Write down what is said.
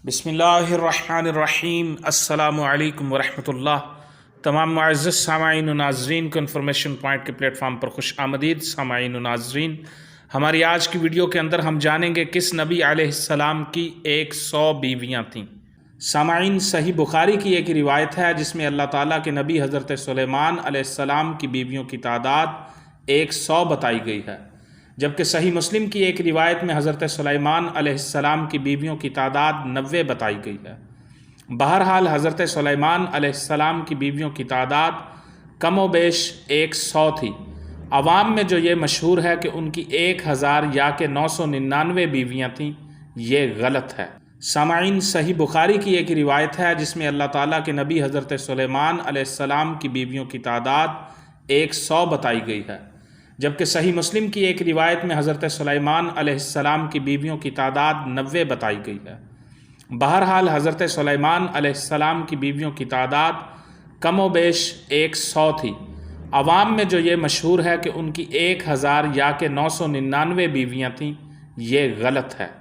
بسم اللہ الرحمن الرحیم۔ السلام علیکم ورحمۃ اللہ۔ تمام معزز سامعین و ناظرین کو انفارمیشن پوائنٹ کے پلیٹ فارم پر خوش آمدید۔ سامعین و ناظرین، ہماری آج کی ویڈیو کے اندر ہم جانیں گے کس نبی علیہ السلام کی 100 بیویاں تھیں۔ سامعین، صحیح بخاری کی ایک روایت ہے جس میں اللہ تعالیٰ کے نبی حضرت سلیمان علیہ السلام کی بیویوں کی تعداد 100 بتائی گئی ہے، جبکہ صحیح مسلم کی ایک روایت میں حضرت سلیمان علیہ السلام کی بیویوں کی تعداد 90 بتائی گئی ہے۔ بہرحال حضرت سلیمان علیہ السلام کی بیویوں کی تعداد کم و بیش 100 تھی۔ عوام میں جو یہ مشہور ہے کہ ان کی 1000 یا کہ 999 بیویاں تھیں، یہ غلط ہے۔ سامعین، صحیح بخاری کی ایک روایت ہے جس میں اللہ تعالیٰ کے نبی حضرت سلیمان علیہ السلام کی بیویوں کی تعداد 100 بتائی گئی ہے، جبکہ صحیح مسلم کی ایک روایت میں حضرت سلیمان علیہ السلام کی بیویوں کی تعداد 90 بتائی گئی ہے۔ بہرحال حضرت سلیمان علیہ السلام کی بیویوں کی تعداد کم و بیش 100 تھی۔ عوام میں جو یہ مشہور ہے کہ ان کی 1000 یا کہ 999 بیویاں تھیں، یہ غلط ہے۔